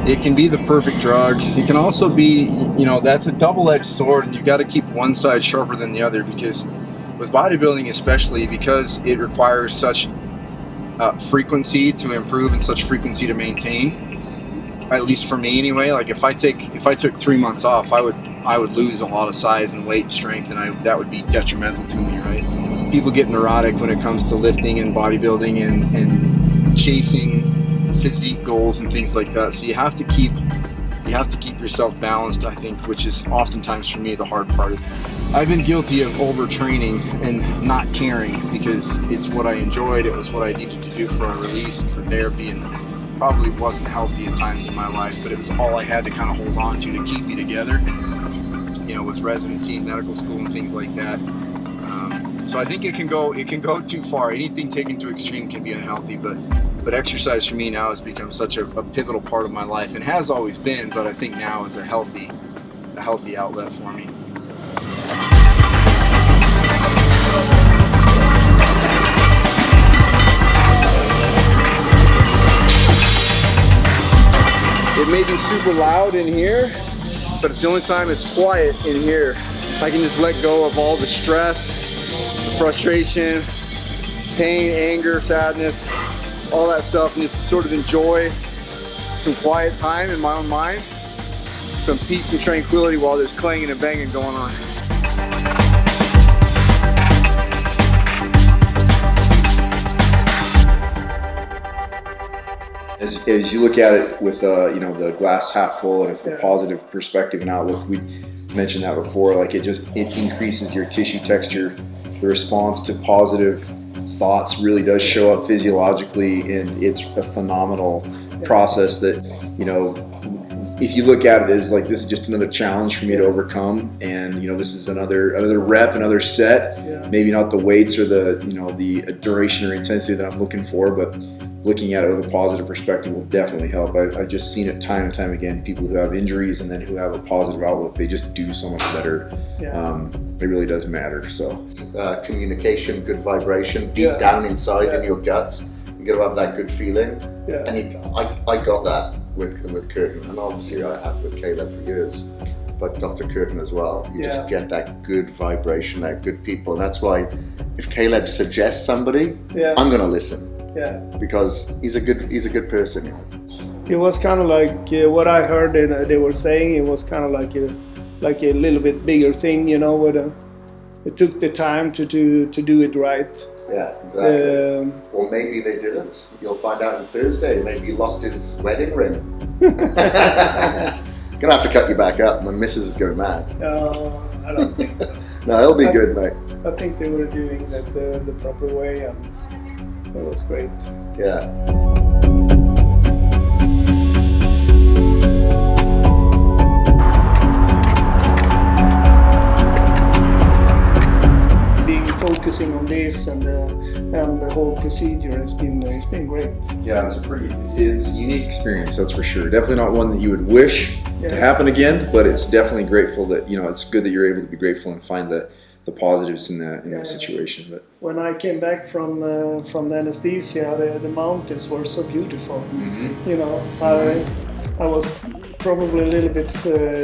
it can be the perfect drug. It can also be, you know, that's a double-edged sword, and you've got to keep one side sharper than the other, because with bodybuilding especially, because it requires such frequency to improve and such frequency to maintain, at least for me anyway. Like if I took 3 months off, I would lose a lot of size and weight and strength, and that would be detrimental to me, right? People get neurotic when it comes to lifting and bodybuilding and chasing physique goals and things like that. So you have to keep yourself balanced, I think, which is oftentimes for me the hard part. I've been guilty of overtraining and not caring, because it's what I enjoyed, it was what I needed to do for a release and for therapy, and probably wasn't healthy at times in my life, but it was all I had to kind of hold on to keep me together, you know, with residency and medical school and things like that. So I think it can go too far. Anything taken to extreme can be unhealthy, but exercise for me now has become such a pivotal part of my life, and has always been, but I think now is a healthy outlet for me. It may be super loud in here, but it's the only time it's quiet in here. I can just let go of all the stress, the frustration, pain, anger, sadness, all that stuff, and just sort of enjoy some quiet time in my own mind, some peace and tranquility while there's clanging and banging going on. As you look at it with you know, the glass half full and a positive perspective and outlook, we mentioned that before, like it increases your tissue texture. The response to positive thoughts really does show up physiologically, and it's a phenomenal process that, you know, if you look at it as like, this is just another challenge for me to overcome, and you know, this is another rep, another set, maybe not the weights or the, you know, the duration or intensity that I'm looking for, but looking at it with a positive perspective will definitely help. I've just seen it time and time again, people who have injuries and then who have a positive outlook, they just do so much better. It really does matter. So communication, good vibration, deep down inside in your gut, you got to have that good feeling. And I got that with Curtin, and obviously I have with Kaleb for years, but Dr. Curtin as well. You just get that good vibration, that good people, and that's why if Kaleb suggests somebody, I'm gonna listen. Because he's a good person. It was kind of like what I heard they were saying. It was kind of like a little bit bigger thing, you know. Where it took the time to do it right. Yeah, exactly. Or maybe they didn't. You'll find out on Thursday. Maybe he lost his wedding ring. Gonna have to cut you back up. My missus is going mad. I don't think so. No, it'll be good, mate. I think they were doing that the proper way, and it was great. Yeah. Focusing on this and the whole procedure, it's been great. Yeah, it's a unique experience, that's for sure. Definitely not one that you would wish to happen again, but it's definitely grateful that, you know, it's good that you're able to be grateful and find the positives in that situation. But when I came back from the anesthesia, the mountains were so beautiful. You know, I was probably a little bit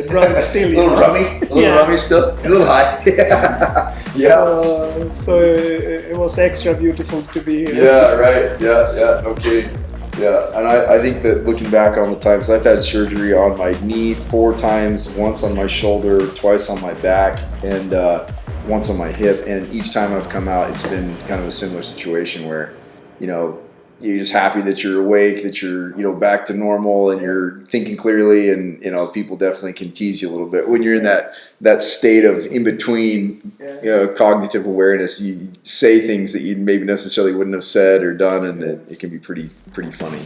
drunk still. A little rummy still? A little high. So it was extra beautiful to be here. Yeah, right. Yeah, okay. Yeah, and I think that looking back on the times, I've had surgery on my knee 4 times, once on my shoulder, twice on my back, and once on my hip, and each time I've come out, it's been kind of a similar situation where, you know, you're just happy that you're awake, that you're, you know, back to normal, and you're thinking clearly, and, you know, people definitely can tease you a little bit when you're in that state of in between, you know, cognitive awareness. You say things that you maybe necessarily wouldn't have said or done, and it can be pretty funny.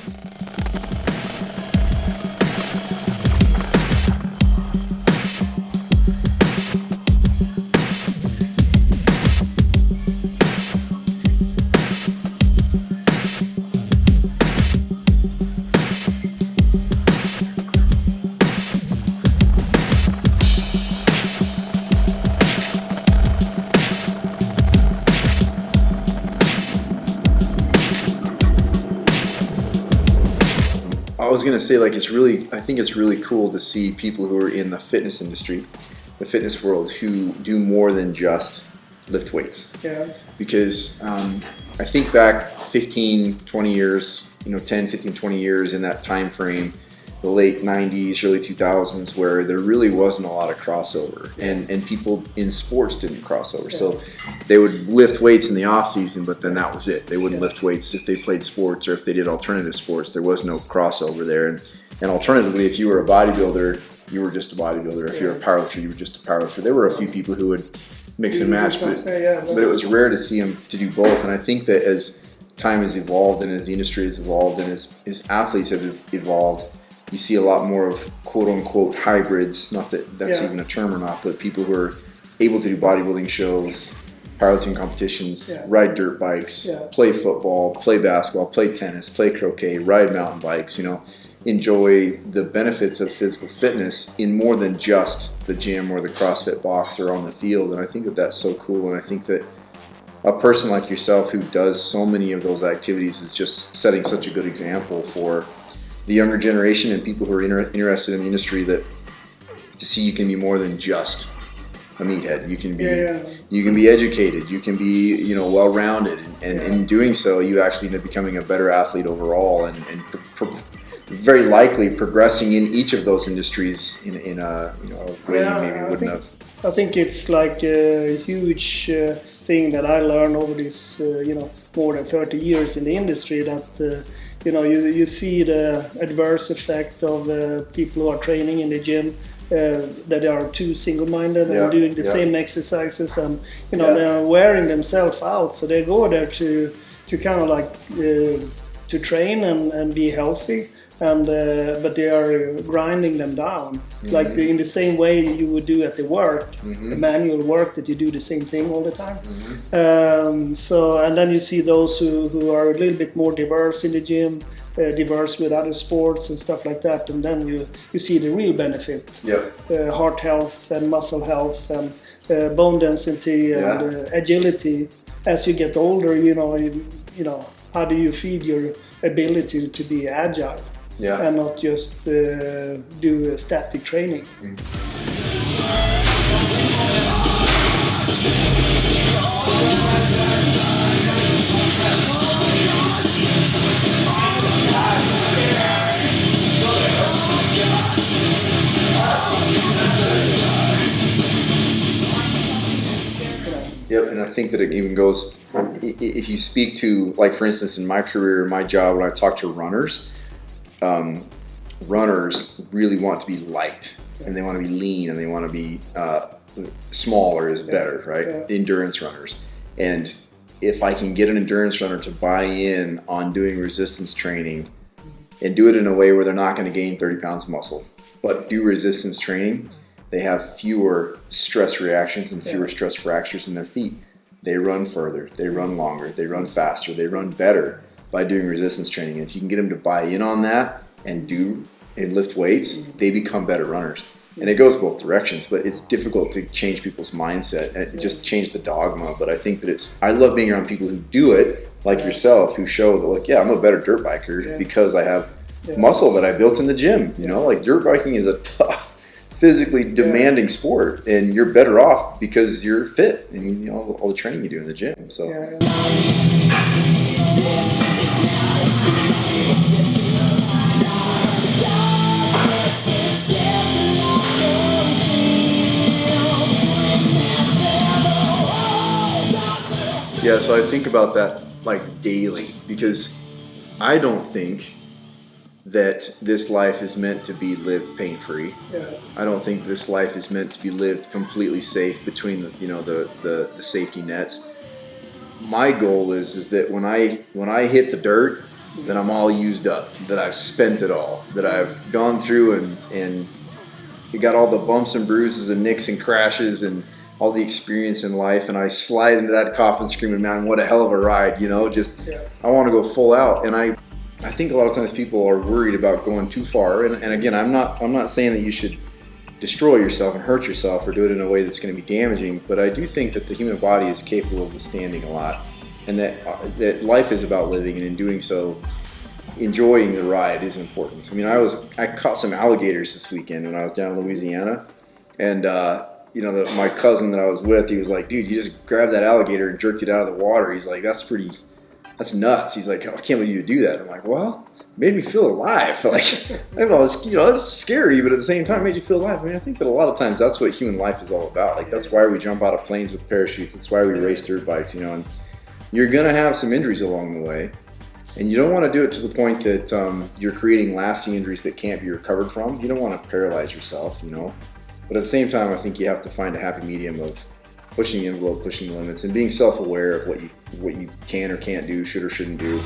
was gonna say, like, I think it's really cool to see people who are in the fitness industry, the fitness world, who do more than just lift weights. Yeah. Because I think back 15, 20 years, 10, 15, 20 years in that time frame, the late 90s, early 2000s, where there really wasn't a lot of crossover, and people in sports didn't cross over. So they would lift weights in the off season, but then that was it. They wouldn't lift weights if they played sports or if they did alternative sports. There was no crossover there. And alternatively, if you were a bodybuilder, you were just a bodybuilder. If you were a powerlifter, you were just a powerlifter. There were a few people who would mix and match, but it was rare to see them to do both. And I think that as time has evolved and as the industry has evolved and as athletes have evolved, you see a lot more of quote-unquote hybrids, not that that's even a term or not, but people who are able to do bodybuilding shows, powerlifting competitions, ride dirt bikes, play football, play basketball, play tennis, play croquet, ride mountain bikes, enjoy the benefits of physical fitness in more than just the gym or the CrossFit box or on the field. And I think that that's so cool. And I think that a person like yourself who does so many of those activities is just setting such a good example for the younger generation and people who are interested in the industry, that to see you can be more than just a meathead. You can be you can be educated, you can be well-rounded, and in doing so you actually end up becoming a better athlete overall, and very likely progressing in each of those industries in a way you maybe wouldn't have. I think it's like a huge thing that I learned over these more than 30 years in the industry, that you see the adverse effect of people who are training in the gym, that are too single-minded and doing the same exercises, and they are wearing themselves out. So they go there to kind of like to train and be healthy, and but they are grinding them down, like in the same way you would do at the work, the manual work, that you do the same thing all the time. So, and then you see those who are a little bit more diverse in the gym, diverse with other sports and stuff like that, and then you see the real benefit. Heart health and muscle health and bone density and agility. As you get older, how do you feed your ability to be agile and not just do static training? And I think that it even goes, if you speak to, like, for instance, in my career, my job, when I talk to runners, runners really want to be light, and they want to be lean, and they want to be smaller is better, right? Endurance runners. And if I can get an endurance runner to buy in on doing resistance training and do it in a way where they're not going to gain 30 pounds of muscle, but do resistance training, they have fewer stress reactions and fewer stress fractures in their feet. They run further, they run longer, they run faster, they run better by doing resistance training. And if you can get them to buy in on that and lift weights, they become better runners. And it goes both directions, but it's difficult to change people's mindset and just change the dogma. But I think that I love being around people who do it, like yourself, who show that, like, I'm a better dirt biker because I have muscle that I built in the gym. Like, dirt biking is a tough, physically demanding sport, and you're better off because you're fit and all the training you do in the gym. So. So I think about that like daily, because I don't think that this life is meant to be lived pain-free. I don't think this life is meant to be lived completely safe between the safety nets. My goal is that when I hit the dirt, that I'm all used up, that I've spent it all, that I've gone through and you got all the bumps and bruises and nicks and crashes and all the experience in life, and I slide into that coffin screaming, man, what a hell of a ride, I want to go full out. And I think a lot of times people are worried about going too far, and again, I'm not saying that you should destroy yourself and hurt yourself or do it in a way that's going to be damaging, but I do think that the human body is capable of withstanding a lot, and that life is about living, and in doing so, enjoying the ride is important. I mean, I caught some alligators this weekend when I was down in Louisiana, and you know, my cousin that I was with, he was like, dude, you just grabbed that alligator and jerked it out of the water. He's like, that's nuts. He's like, I can't believe you do that. I'm like, well, it made me feel alive. Like, you know, it's scary, but at the same time, it made you feel alive. I mean, I think that a lot of times that's what human life is all about. Like, that's why we jump out of planes with parachutes. That's why we race dirt bikes, you know, and you're gonna have some injuries along the way. And you don't want to do it to the point that you're creating lasting injuries that can't be recovered from. You don't want to paralyze yourself, you know. But at the same time, I think you have to find a happy medium of pushing the envelope, pushing the limits, and being self-aware of what you can or can't do, should or shouldn't do.